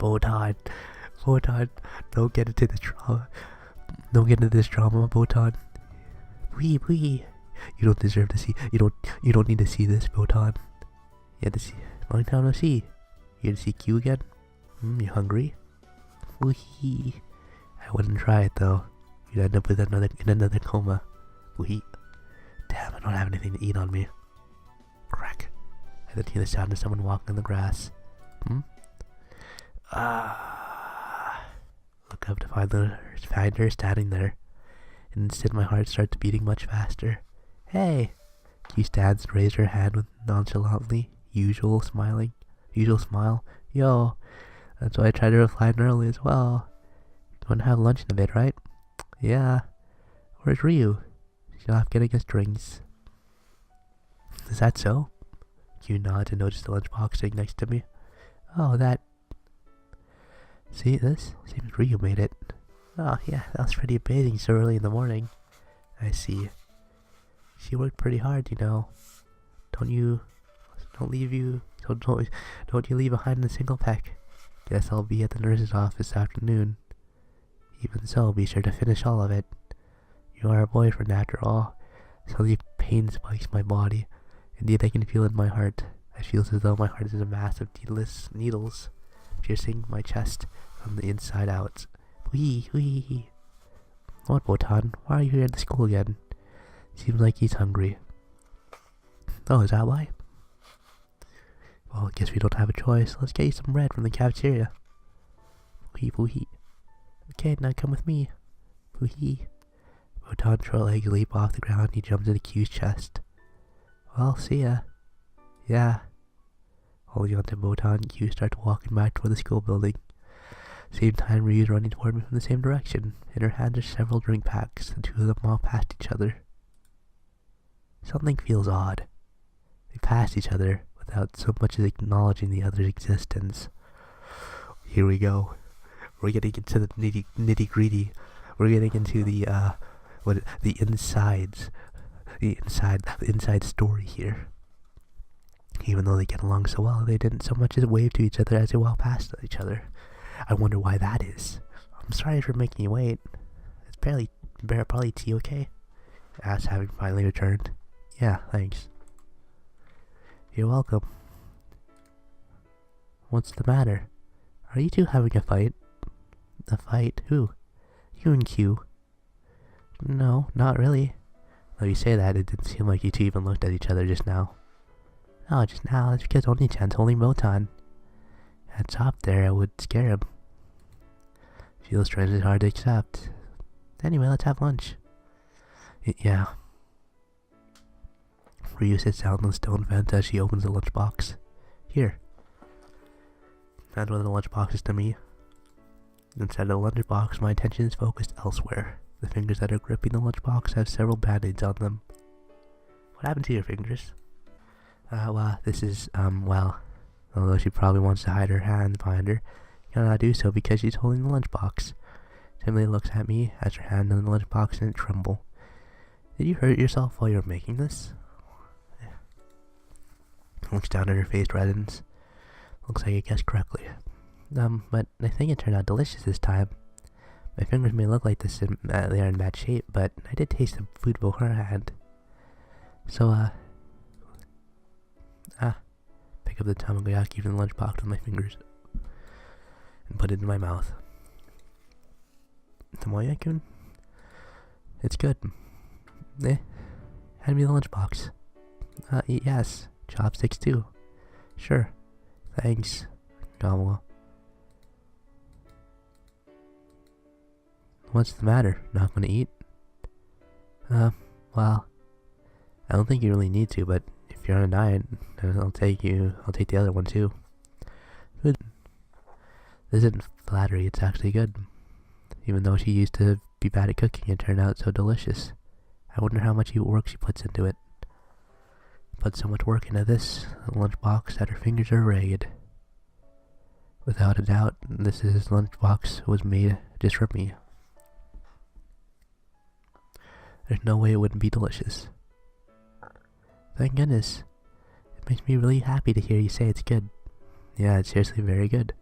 Botan. Botan, don't get into this drama. Don't get into this drama, Botan. Wee. You don't deserve to see. You don't need to see this, Botan. You had to see. Long time no see. You had to see Q again? You hungry? Wee. I wouldn't try it though. You'd end up with another coma. Wee. Damn, I don't have anything to eat on me. Crack. I then hear the sound of someone walking in the grass. Look up to find her standing there. And instead my heart starts beating much faster. Hey! Q stands and raises her hand with nonchalantly, usual smile. Yo! That's why I tried to reply early as well. You want to have lunch in a bit, right? Yeah. Where's Ryu? She's off getting us drinks. Is that so? Q nods and notices the lunchbox sitting next to me. Oh, that... See this? Seems Ryu made it. Oh yeah, that was pretty amazing so early in the morning. I see. She worked pretty hard, you know. Don't you leave behind a single peck. Guess I'll be at the nurse's office this afternoon. Even so, be sure to finish all of it. You are a boyfriend after all. Suddenly pain spikes my body. Indeed, I can feel it in my heart. I feel as though my heart is a mass of needles piercing my chest from the inside out. Wee. What, Botan? Why are you here at the school again? Seems like he's hungry. Oh, is that why? Well, I guess we don't have a choice. Let's get you some bread from the cafeteria. Wee. Okay, now come with me. Wee. Botan's short legs leap off the ground and he jumps into Q's chest. Well, see ya. Yeah. Holding onto Botan, Q starts walking back toward the school building. Same time, Ryu's running toward me from the same direction. In her hands are several drink packs. The two of them walk past each other. Something feels odd. They pass each other without so much as acknowledging the other's existence. Here we go. We're getting into the nitty gritty. We're getting into the inside story here. Even though they get along so well, they didn't so much as wave to each other as they walk past each other. I wonder why that is. I'm sorry for making you wait. It's probably tea, okay? Asked, having finally returned. Yeah, thanks. You're welcome. What's the matter? Are you two having a fight? A fight? Who? You and Q. No, not really. Though you say that, it didn't seem like you two even looked at each other just now. Oh, just now? That's because Oni-chan's holding Botan. That's up there, it would scare him. Feels strangely hard to accept. Anyway, let's have lunch. Yeah. Ryu sits down on the stone fence as she opens the lunchbox. Here. Hands one of the lunchboxes to me. Inside the lunchbox, my attention is focused elsewhere. The fingers that are gripping the lunchbox have several band-aids on them. What happened to your fingers? Well, this is, although she probably wants to hide her hand behind her, cannot do so because she's holding the lunchbox. Timely looks at me, has her hand on the lunchbox and it trembles. Did you hurt yourself while you were making this? Looks down at her face, reddens. Looks like I guessed correctly. But I think it turned out delicious this time. My fingers may look like this they are in bad shape, but I did taste the food beforehand. So, pick up the tamagoyaki from the lunchbox with my fingers and put it in my mouth. Tomoyaki? It's good. Hand me the lunchbox. Yes. Chopsticks too. Sure. Thanks. Gobble. What's the matter? Not gonna eat? Well, I don't think you really need to, but if you're on a diet, I'll take the other one too. Good. This isn't flattery, it's actually good. Even though she used to be bad at cooking, it turned out so delicious. I wonder how much work she puts into it. Put so much work into this lunchbox that her fingers are ragged. Without a doubt, this lunchbox was made just for me. There's no way it wouldn't be delicious. Thank goodness. It makes me really happy to hear you say it's good. Yeah, it's seriously very good.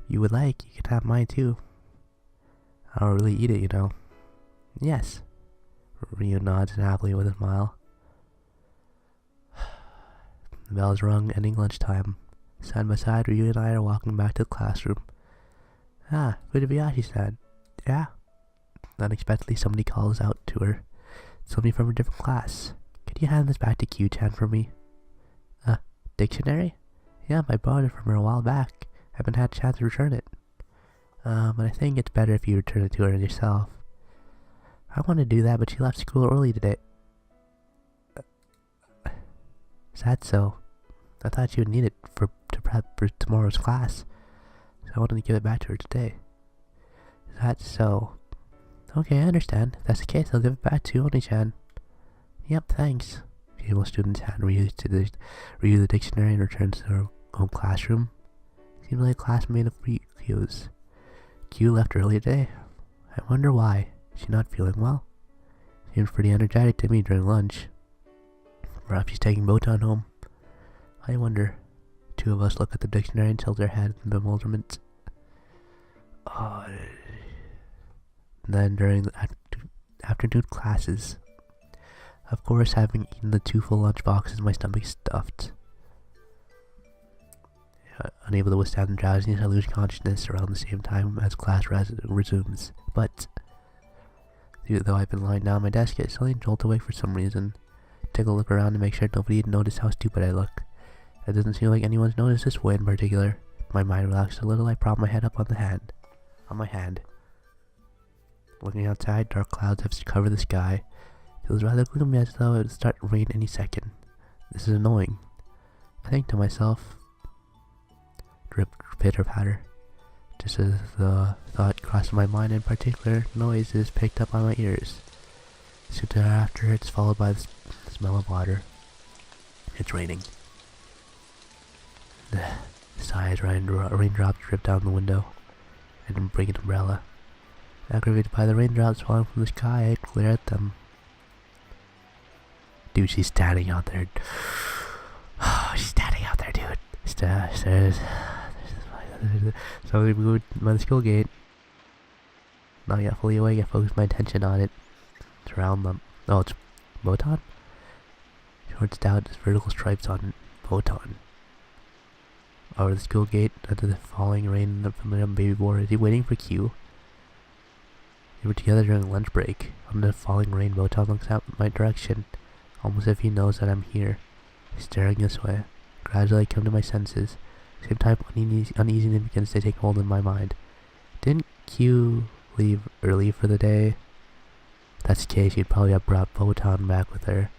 you would like, you can have mine too. I don't really eat it, you know. Yes. Ryu nods happily with a smile. The bell's rung, ending lunchtime. Side by side, Ryu and I are walking back to the classroom. Ah, Fujibayashi-san. Yeah? Unexpectedly, somebody calls out to her. Somebody from a different class. Could you hand this back to Q-chan for me? Dictionary? Yeah, I bought it from her a while back. I haven't had a chance to return it. But I think it's better if you return it to her yourself. I want to do that, but she left school early today. Is that so? I thought she would need it to prep for tomorrow's class. So I wanted to give it back to her today. Is that so? Okay, I understand. If that's the case, I'll give it back to Oni-chan. Yep, thanks. Female students hand Ryu the dictionary and returns to her home classroom. Seems like a classmate of Q's. Q left early today. I wonder why. Is she not feeling well? Seems pretty energetic to me during lunch. Perhaps she's taking Botan home. I wonder. Two of us look at the dictionary and tilt our heads in bewilderment. Then during the afternoon classes, of course, having eaten the 2 full lunch boxes, my stomach is stuffed. Unable to withstand the drowsiness, I lose consciousness around the same time as class resumes. But though I've been lying down on my desk, I suddenly jolt awake for some reason. Take a look around to make sure nobody had noticed how stupid I look. It doesn't seem like anyone's noticed this way in particular. My mind relaxed a little. I prop my head up on my hand. Looking outside, dark clouds have covered the sky. Feels rather gloomy, as though it would start to rain any second. This is annoying. I think to myself. Drip, pitter, patter. Just as the thought crossed my mind, in particular, noise is picked up by my ears. Soon thereafter, it's followed by the smell of water. It's raining. Sighs, raindrops drip down the window. I didn't bring an umbrella. Aggravated by the raindrops falling from the sky, I glare at them. Dude, she's standing out there. She's standing out there, dude. There's somebody moved by the school gate. Not yet fully awake, I focus my attention on it. It's around them. Oh, it's Botan? Short stout, there's vertical stripes on it. Botan. Over the school gate, under the falling rain from the baby boy. Is he waiting for Q? They were together during lunch break. Under the falling rain, Botan looks out in my direction, almost as if he knows that I'm here. He's staring this way. Gradually, I come to my senses. Same time, uneasiness begins to take hold in my mind. Didn't Q leave early for the day? If that's the case, she'd probably have brought Botan back with her.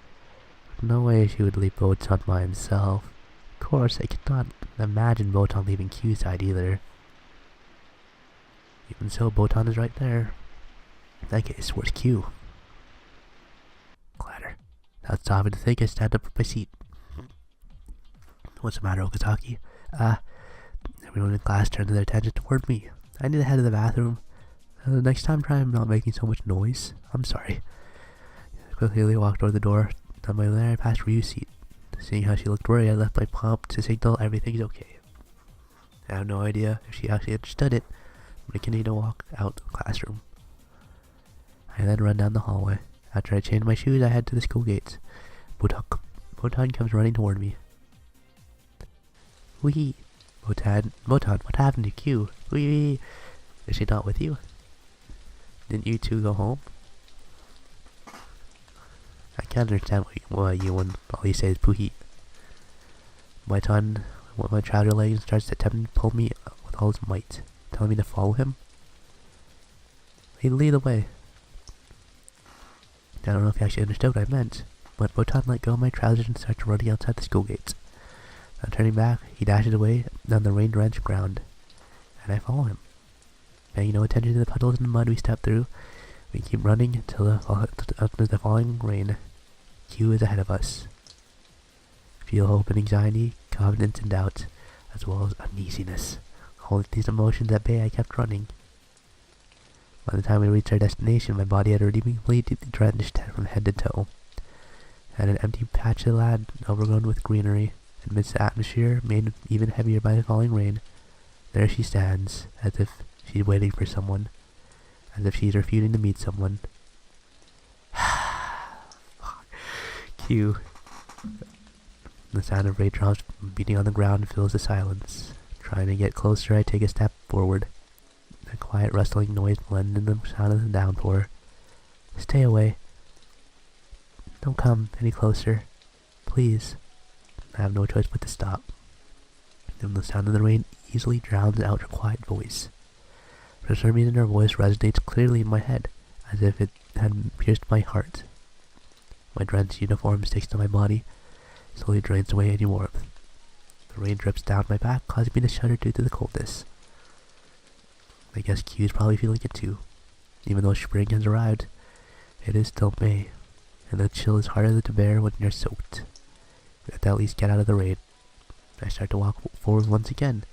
No way she would leave Botan by himself. Of course, I could not imagine Botan leaving Q's side either. Even so, Botan is right there. In that case, where's Q? Clatter. Without stopping to think, I stand up from my seat. What's the matter, Okazaki? Everyone in class turned their attention toward me. I need to head to the bathroom. Next time, try not making so much noise. I'm sorry. I quickly walked toward the door. On my way there, I passed Ryu's seat. Seeing how she looked worried, I left my prompt to signal everything's okay. I have no idea if she actually understood it, but I continued to walk out of the classroom. I then run down the hallway. After I change my shoes, I head to the school gates. Botan comes running toward me. Wee! Botan, what happened to Q? Wee! Is she not with you? Didn't you two go home? I can't understand what you when all you say is Poohee. My trouser leg starts to attempt to pull me with all his might, telling me to follow him. He'd lead the way. I don't know if he actually understood what I meant, but Botan let go of my trousers and started running outside the school gates. Now turning back, he dashes away down the rain-drenched ground, and I follow him. Paying no attention to the puddles in the mud we step through, we keep running until under the falling rain. Q is ahead of us. Feel hope and anxiety, confidence and doubt, as well as uneasiness. Holding these emotions at bay, I kept running. By the time we reached our destination, my body had already been completely drenched from head to toe. And an empty patch of land overgrown with greenery, amidst the atmosphere made even heavier by the falling rain. There she stands, as if she's waiting for someone, as if she's refusing to meet someone. Q. The sound of raindrops beating on the ground fills the silence. Trying to get closer, I take a step forward. A quiet rustling noise blends in the sound of the downpour. Stay away. Don't come any closer. Please. I have no choice but to stop. Then the sound of the rain easily drowns out her quiet voice. For some reason her voice resonates clearly in my head, as if it had pierced my heart. My drenched uniform sticks to my body, slowly drains away any warmth. The rain drips down my back, causing me to shudder due to the coldness. I guess Q is probably feeling it too. Even though spring has arrived, it is still May, and the chill is harder to bear when you're soaked. We have to at least get out of the rain. I start to walk forward once again.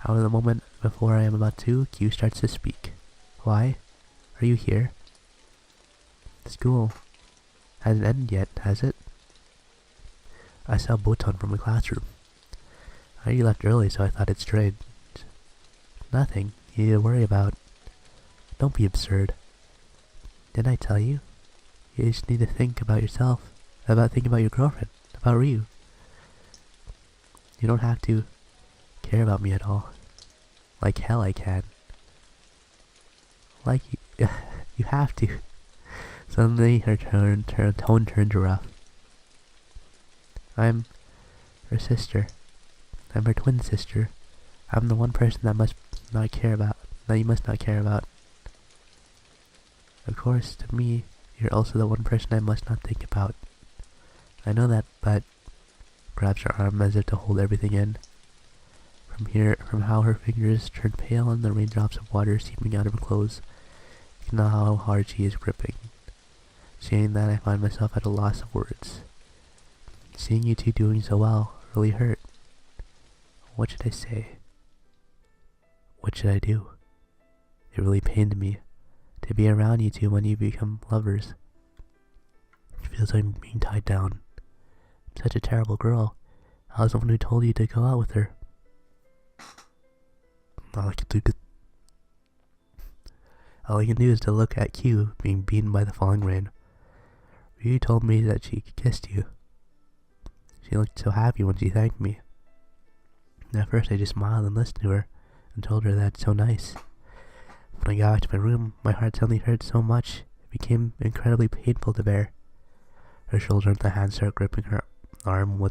Out of the moment before I am about to, Q starts to speak. Why? Are you here? School hasn't ended yet, has it? I saw Botan from the classroom. I already left early, so I thought it's strange. Nothing you need to worry about. Don't be absurd. Didn't I tell you? You just need to think about yourself, think about your girlfriend, about Ryu. You don't have to care about me at all. Like hell I can. Like you, you have to. Suddenly her tone turned rough. I'm her sister. I'm her twin sister. I'm the one person that you must not care about. Of course, to me, you're also the one person I must not think about. I know that, but grabs her arm as if to hold everything in. From how her fingers turn pale and the raindrops of water seeping out of her clothes, you can know how hard she is gripping. Saying that, I find myself at a loss of words. Seeing you two doing so well really hurt. What should I say? What should I do? It really pained me to be around you two when you become lovers. It feels like I'm being tied down. I'm such a terrible girl. I was the one who told you to go out with her. All I can do is to look at Q being beaten by the falling rain. Ryu told me that she kissed you. She looked so happy when she thanked me. At first I just smiled and listened to her, and told her that's so nice. When I got back to my room, my heart suddenly hurt so much, it became incredibly painful to bear. Her shoulder and the hand started gripping her arm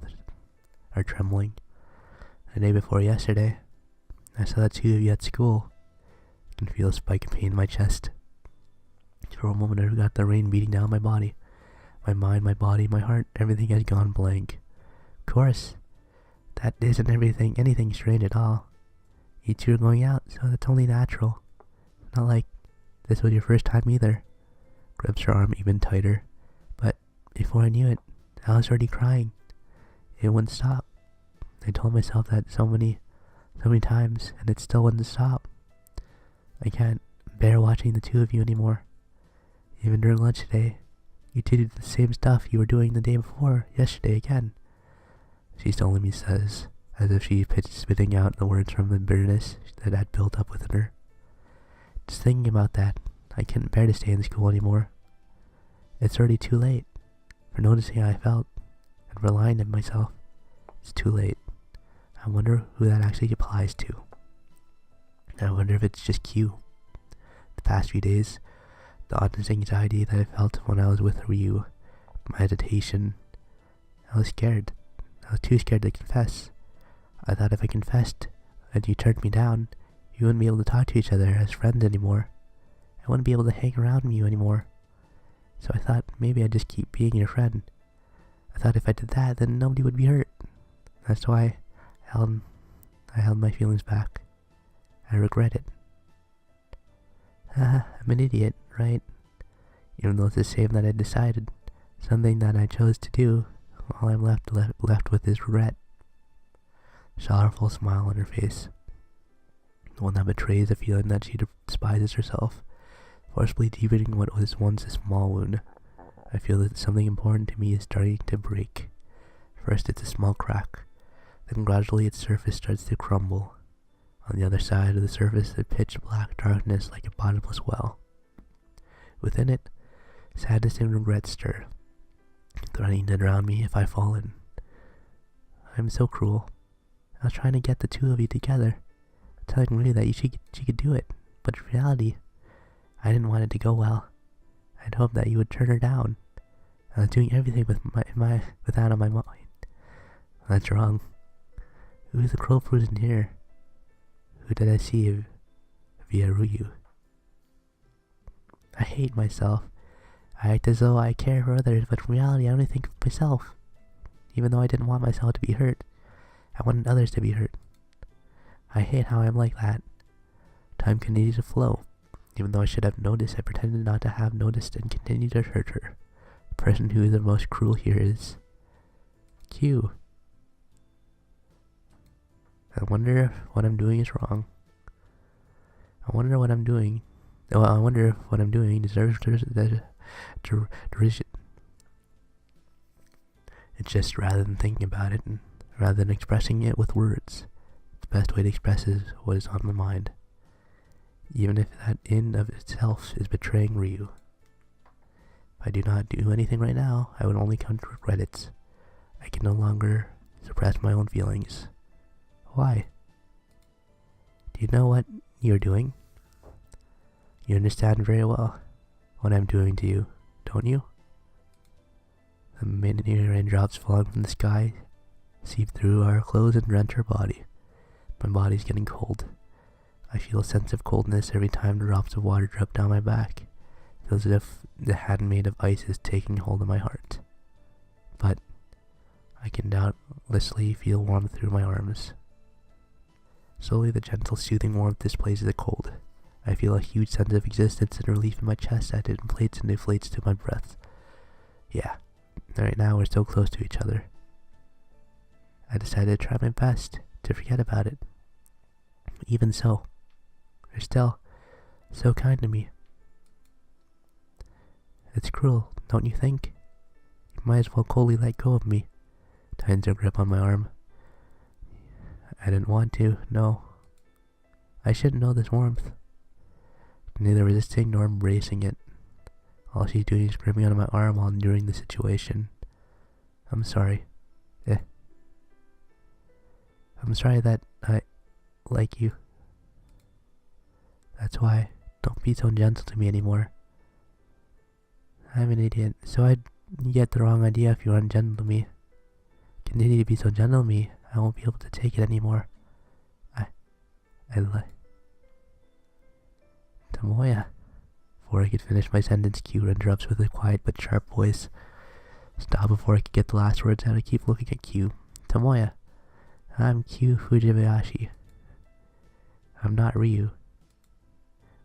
are trembling. The day before yesterday, I saw the two of you at school. I can feel a spike of pain in my chest. For a moment I forgot the rain beating down my body. My mind, my body, my heart, everything had gone blank. Of course, that isn't anything strange at all. You two are going out, so that's only natural. Not like this was your first time either. Grips her arm even tighter. But before I knew it, I was already crying. It wouldn't stop. I told myself that so many times, and it still wouldn't stop. I can't bear watching the two of you anymore. Even during lunch today, you two did the same stuff you were doing the day before, yesterday again. She slowly says, as if she spitting out the words from the bitterness that had built up within her. Just thinking about that, I couldn't bear to stay in school anymore. It's already too late. For noticing how I felt, and for lying to myself, it's too late. I wonder who that actually applies to. I wonder if it's just Q. The past few days, the honest anxiety that I felt when I was with Ryu, my hesitation, I was scared. I was too scared to confess. I thought if I confessed and you turned me down, you wouldn't be able to talk to each other as friends anymore. I wouldn't be able to hang around you anymore. So I thought maybe I'd just keep being your friend. I thought if I did that, then nobody would be hurt. That's why I held my feelings back. I regret it. I'm an idiot, right? Even though it's the same that I decided, something that I chose to do, all I'm left with is regret. Sorrowful smile on her face. The one that betrays the feeling that she despises herself, forcibly deepening what was once a small wound. I feel that something important to me is starting to break. First it's a small crack, then gradually its surface starts to crumble. On the other side of the surface, the pitch black darkness like a bottomless well. Within it, sadness and regret stir, threatening to drown me if I fall in. I'm so cruel. I was trying to get the two of you together, telling Maria that she could do it, but in reality, I didn't want it to go well. I'd hoped that you would turn her down. I was doing everything with that on my mind. That's wrong. Who's the crow person here? Who did I see via Ryu? I hate myself. I act as though I care for others, but in reality I only think of myself. Even though I didn't want myself to be hurt, I wanted others to be hurt. I hate how I'm like that. Time continued to flow. Even though I should have noticed, I pretended not to have noticed and continued to hurt her. The person who is the most cruel here is Q. I wonder if what I'm doing is wrong. I wonder if what I'm doing deserves derision. It's just rather than thinking about it and rather than expressing it with words, the best way to express is what is on my mind. Even if that in of itself is betraying Ryu. If I do not do anything right now, I would only come to regret it. I can no longer suppress my own feelings. Why? Do you know what you're doing? You understand very well what I'm doing to you, don't you? The many raindrops falling from the sky seep through our clothes and drench our body. My body's getting cold. I feel a sense of coldness every time drops of water drip down my back. It feels as if the hand made of ice is taking hold of my heart. But I can doubtlessly feel warmth through my arms. Slowly the gentle soothing warmth displaces the cold. I feel a huge sense of existence and relief in my chest as it inflates and deflates to my breath. Yeah, right now we're so close to each other. I decided to try my best to forget about it. Even so, you're still so kind to me. It's cruel, don't you think? You might as well coldly let go of me. Tightens her grip on my arm. I didn't want to, no. I shouldn't know this warmth. Neither resisting nor embracing it. All she's doing is gripping onto my arm while enduring the situation. I'm sorry. I'm sorry that I like you. That's why. Don't be so gentle to me anymore. I'm an idiot, so I'd get the wrong idea if you aren't gentle to me. Continue to be so gentle to me, I won't be able to take it anymore. I like Tomoya. Before I could finish my sentence, Q interrupts with a quiet but sharp voice. Stop before I could get the last words out. I keep looking at Q. Tomoya. I'm Q Fujibayashi. I'm not Ryu.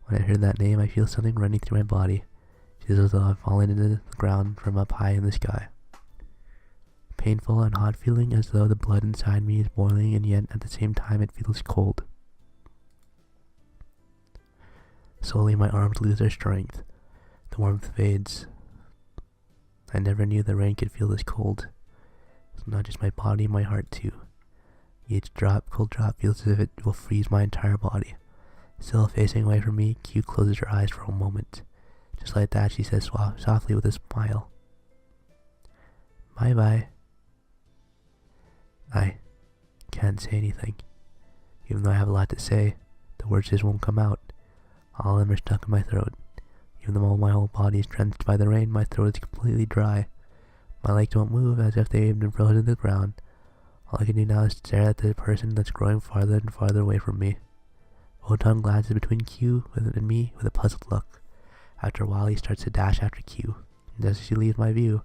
When I heard that name, I feel something running through my body. It is as though I've fallen into the ground from up high in the sky. Painful and hot feeling as though the blood inside me is boiling, and yet at the same time it feels cold. Slowly my arms lose their strength. The warmth fades. I never knew the rain could feel this cold. It's not just my body, my heart too. Each cold drop feels as if it will freeze my entire body. Still facing away from me, Q closes her eyes for a moment. Just like that, she says softly with a smile, "Bye-bye." I can't say anything. Even though I have a lot to say, the words just won't come out. All of them are stuck in my throat. Even though my whole body is drenched by the rain, my throat is completely dry. My legs don't move as if they had been frozen to the ground. All I can do now is stare at the person that's growing farther and farther away from me. Wotan glances between Q and me with a puzzled look. After a while, he starts to dash after Q. And as she leaves my view,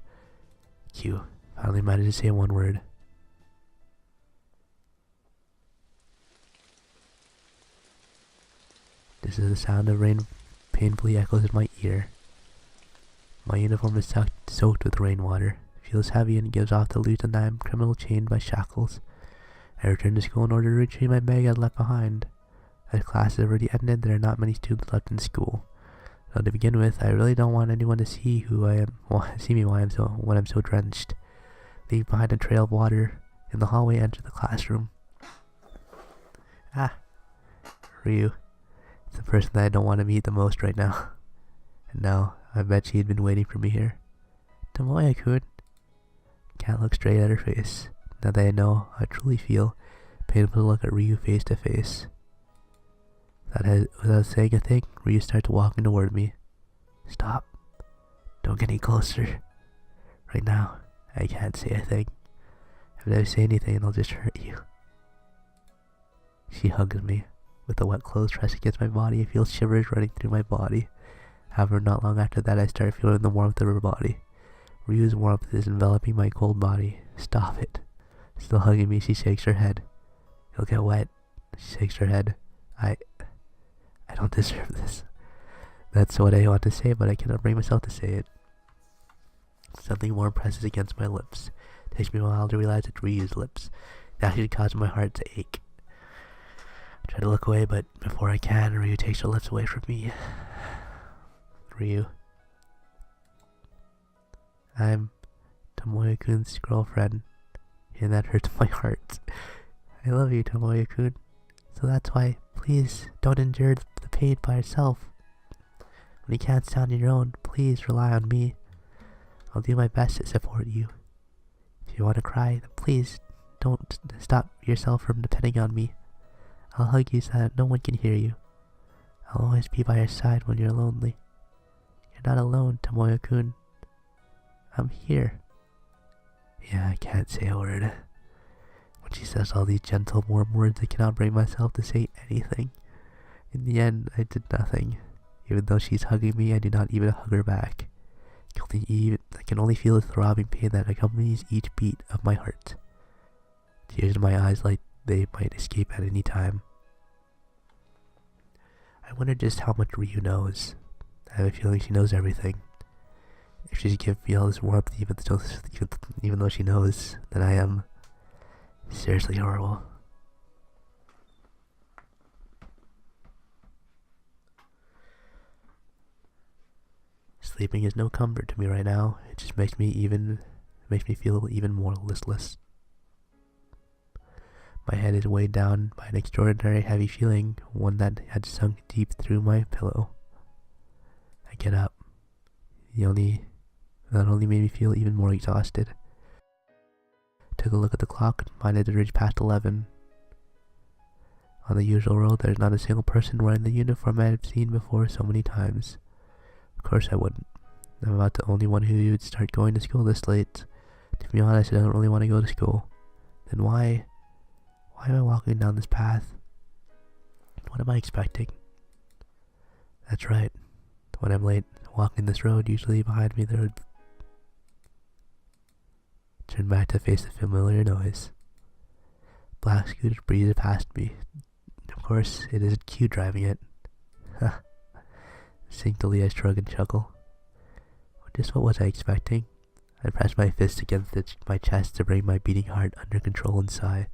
Q finally manages to say one word. This is the sound of rain painfully echoes in my ear. My uniform is soaked with rainwater. It feels heavy and gives off the illusion that I am a criminal chained by shackles. I return to school in order to retrieve my bag I had left behind. As class has already ended, there are not many students left in school. So to begin with, I really don't want anyone to see who I am, see me when I'm so drenched. Leave behind a trail of water in the hallway, enter the classroom. Ryu. It's the person that I don't want to meet the most right now. And now, I bet she'd been waiting for me here. Tomoya-kun. Can't look straight at her face. Now that I know, I truly feel painful to look at Ryu face to face. Without saying a thing, Ryu starts walking toward me. Stop. Don't get any closer. Right now, I can't say a thing. If I say anything, I'll just hurt you. She hugs me. With the wet clothes pressed against my body, I feel shivers running through my body. However, not long after that, I start feeling the warmth of her body. Ryu's warmth is enveloping my cold body. Stop it. Still hugging me, she shakes her head. You'll get wet. She shakes her head. I don't deserve this. That's what I want to say, but I cannot bring myself to say it. Something warm presses against my lips. It takes me a while to realize it's Ryu's lips. It actually causes my heart to ache. I try to look away, but before I can, Ryu takes her lips away from me. Ryu. I'm Tomoya-kun's girlfriend, and that hurts my heart. I love you, Tomoya-kun. So that's why, please, don't endure the pain by yourself. When you can't stand on your own, please rely on me. I'll do my best to support you. If you want to cry, then please don't stop yourself from depending on me. I'll hug you so that no one can hear you. I'll always be by your side when you're lonely. You're not alone, Tomoya-kun. I'm here. Yeah, I can't say a word. When she says all these gentle, warm words, I cannot bring myself to say anything. In the end, I did nothing. Even though she's hugging me, I do not even hug her back. I can only feel the throbbing pain that accompanies each beat of my heart. Tears in my eyes like they might escape at any time. I wonder just how much Ryu knows. I have a feeling she knows everything. If she's giving me all this warmth even though she knows that I am seriously horrible. Sleeping is no comfort to me right now. It just makes me feel even more listless. My head is weighed down by an extraordinary heavy feeling, one that had sunk deep through my pillow. I get up. That only made me feel even more exhausted. Took a look at the clock and found it had reached past 11. On the usual road, there's not a single person wearing the uniform I have seen before so many times. Of course I wouldn't. I'm about the only one who would start going to school this late. To be honest, I don't really want to go to school. Then why am I walking down this path? What am I expecting? That's right. When I'm late walking this road, usually behind me there would turn back to face the familiar noise. Black scooter breezes past me. Of course, it isn't Q driving it. Distinctly I shrug and chuckle. Just what was I expecting? I pressed my fist against my chest to bring my beating heart under control and sigh.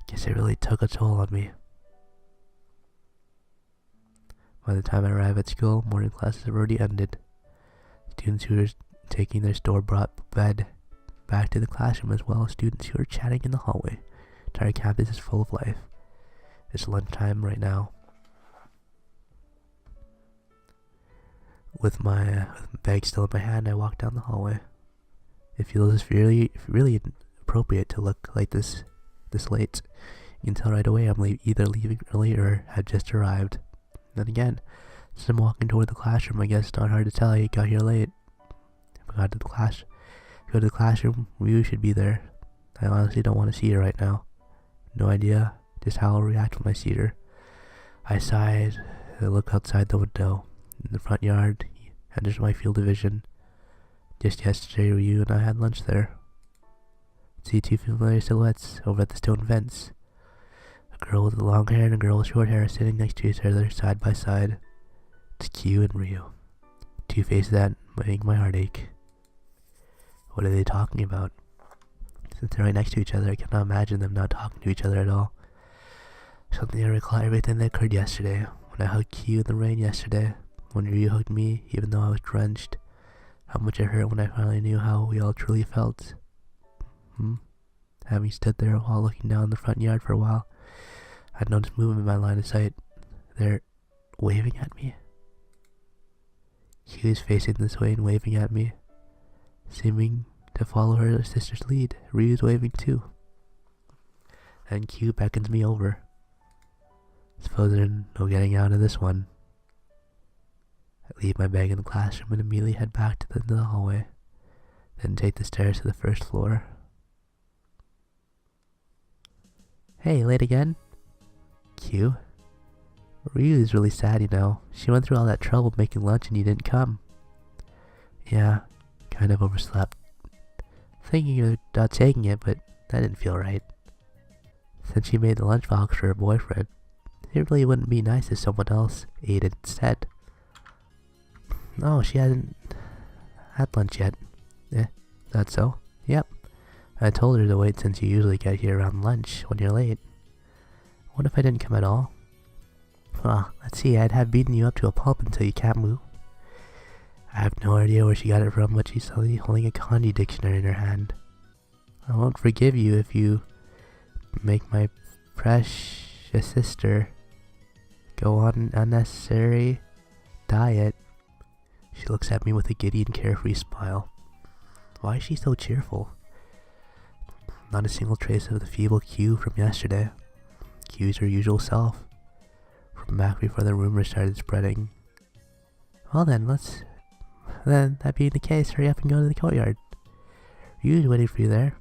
Guess it really took a toll on me. By the time I arrive at school, morning classes have already ended. Students who are taking their store-bought bed back to the classroom, as well as students who are chatting in the hallway. The entire campus is full of life. It's lunchtime right now. With my bag still in my hand, I walk down the hallway. It feels really appropriate to look like this late. You can tell right away I'm either leaving early or had just arrived. Then again, since I'm walking toward the classroom, I guess it's not hard to tell I got here late. If I go to the classroom, Ryu should be there. I honestly don't want to see her right now. No idea just how I'll react when I see her. I sighed. I look outside the window. In the front yard, enters my field of vision. Just yesterday, Ryu and I had lunch there. See two familiar silhouettes over at the stone fence. A girl with long hair and a girl with short hair sitting next to each other side by side. It's Q and Ryu. Two faces that make my heart ache. What are they talking about? Since they're right next to each other, I cannot imagine them not talking to each other at all. Suddenly I recall everything that occurred yesterday. When I hugged Q in the rain yesterday. When Ryu hugged me, even though I was drenched. How much it hurt when I finally knew how we all truly felt. Having stood there while looking down the front yard for a while, I noticed movement in my line of sight. They're waving at me. Q is facing this way and waving at me, seeming to follow her sister's lead. Ryu is waving too. And Q beckons me over. Suppose there's no getting out of this one. I leave my bag in the classroom and immediately head back to the end of the hallway, then take the stairs to the first floor. Hey, late again? Q? Ryu is really sad, you know. She went through all that trouble making lunch and you didn't come. Yeah, kind of overslept. Thinking about taking it, but that didn't feel right. Since she made the lunchbox for her boyfriend, it really wouldn't be nice if someone else ate it instead. No, she hasn't had lunch yet. That so? Yep. I told her to wait since you usually get here around lunch when you're late. What if I didn't come at all? Well, let's see, I'd have beaten you up to a pulp until you can't move. I have no idea where she got it from, but she's suddenly holding a kanji dictionary in her hand. I won't forgive you if you make my precious sister go on an unnecessary diet. She looks at me with a giddy and carefree smile. Why is she so cheerful? Not a single trace of the feeble Q from yesterday. Q's her usual self, from back before the rumors started spreading. Well then, that being the case, hurry up and go to the courtyard. Ryu's waiting for you there.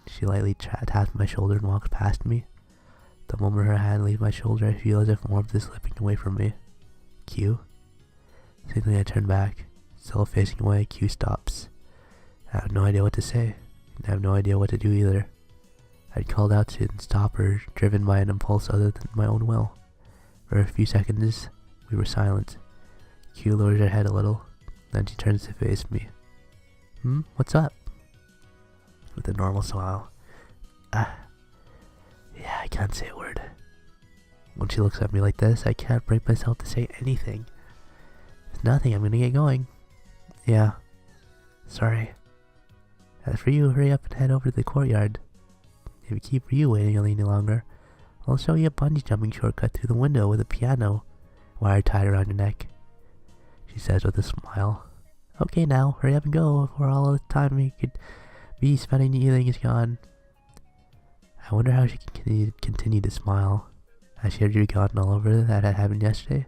She lightly taps my shoulder and walks past me. The moment her hand leaves my shoulder, I feel as if warmth is slipping away from me. Q? Suddenly I turn back. Still facing away, Q stops. I have no idea what to say. I have no idea what to do either. I'd called out to stop her, driven by an impulse other than my own will. For a few seconds, we were silent. Q lowers her head a little, then she turns to face me. What's up? With a normal smile. Yeah, I can't say a word. When she looks at me like this, I can't bring myself to say anything. It's nothing, I'm gonna get going. Yeah. Sorry. As for you, hurry up and head over to the courtyard. If you keep Ryu waiting any longer, I'll show you a bungee jumping shortcut through the window with a piano wire tied around your neck. She says with a smile. Okay now, hurry up and go before all the time you could be spending eating is gone. I wonder how she can continue to smile. Has she already forgotten all over that had happened yesterday?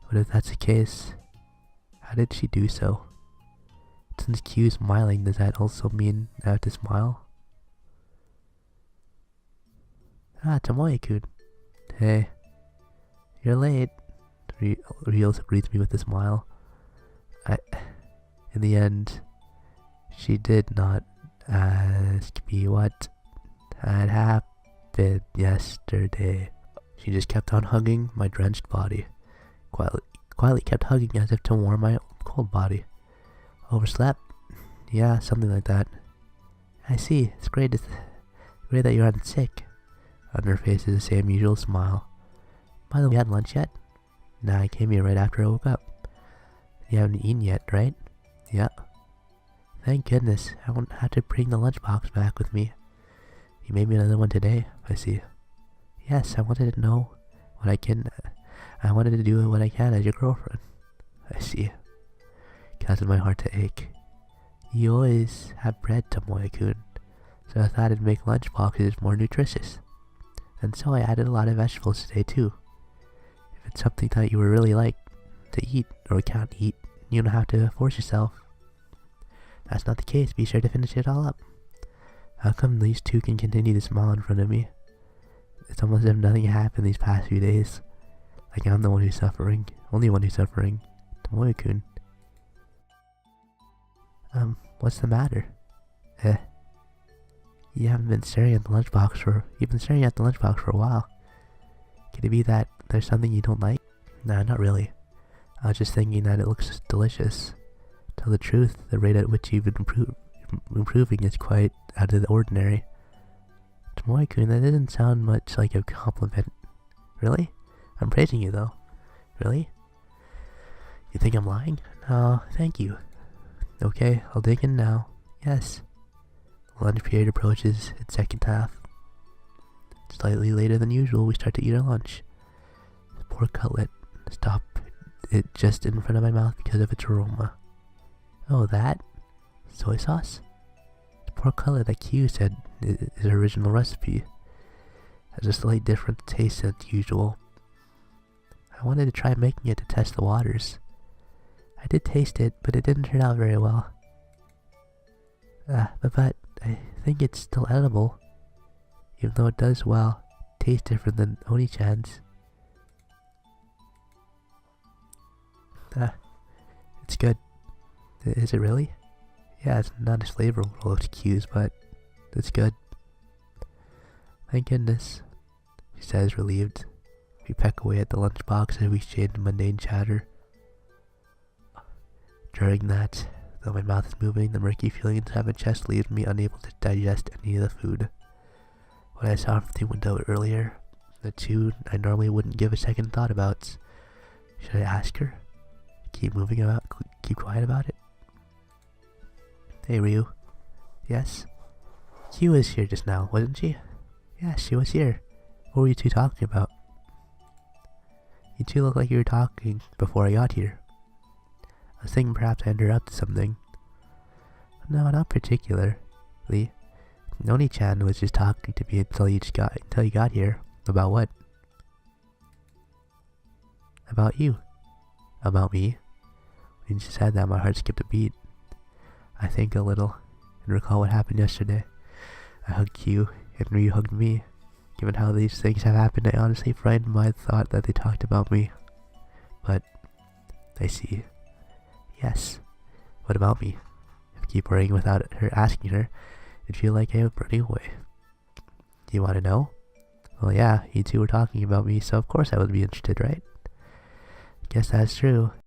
But if that's the case, how did she do so? Since Q is smiling, does that also mean I have to smile? Tomoe-kun. Hey. You're late. Ryo greets me with a smile. In the end, she did not ask me what had happened yesterday. She just kept on hugging my drenched body. Quietly kept hugging as if to warm my cold body. Overslept? Yeah, something like that. I see. It's great that you aren't sick. On her face is the same usual smile. By the way, you had lunch yet? Nah, I came here right after I woke up. You haven't eaten yet, right? Yep. Thank goodness, I won't have to bring the lunchbox back with me. You made me another one today, I see. Yes, I wanted to know what I can. I wanted to do what I can as your girlfriend. I see. Causing my heart to ache. You always have bread, Tomoe-kun, so I thought it'd make lunchboxes more nutritious. And so I added a lot of vegetables today too. If it's something that you would really like to eat or can't eat, you don't have to force yourself. That's not the case, be sure to finish it all up. How come these two can continue to smile in front of me? It's almost as if nothing happened these past few days. Like I'm the one who's suffering, only one who's suffering. Tomoe-kun. What's the matter? You've been staring at the lunchbox for a while. Could it be that there's something you don't like? Nah, not really. I was just thinking that it looks delicious. Tell the truth, the rate at which you've been improving is quite out of the ordinary. Tomoe-kun, that doesn't sound much like a compliment. Really? I'm praising you though. Really? You think I'm lying? No, thank you. Okay, I'll dig in now. Yes. The lunch period approaches its second half. Slightly later than usual, we start to eat our lunch. The pork cutlet. Stop it just in front of my mouth because of its aroma. Oh, that? Soy sauce? The pork cutlet that Q said is her original recipe. Has a slight different taste than usual. I wanted to try making it to test the waters. I did taste it, but it didn't turn out very well. But I think it's still edible. Even though it does, well, taste different than Oni-chan's. It's good. Is it really? Yeah, it's not as flavorful as Q's, but it's good. Thank goodness, she says, relieved. We peck away at the lunchbox as we exchange mundane chatter. During that, though my mouth is moving, the murky feeling inside my chest leaves me unable to digest any of the food. What I saw from the window earlier, the two I normally wouldn't give a second thought about. Should I ask her? Keep quiet about it? Hey, Ryu. Yes? Q was here just now, wasn't she? Yes, she was here. What were you two talking about? You two look like you were talking before I got here. I was thinking perhaps I interrupted something. No, not particularly. Noni-chan was just talking to me until you got here. About what? About you. About me? When you said that, my heart skipped a beat. I think a little, and recall what happened yesterday. I hugged you, and Ryu hugged me. Given how these things have happened, I honestly frightened my thought that they talked about me. But, I see. Yes. What about me? If I keep worrying without her asking her, it'd feel like I am running away. Do you want to know? Well, yeah, you two were talking about me, so of course I would be interested, right? Guess that's true.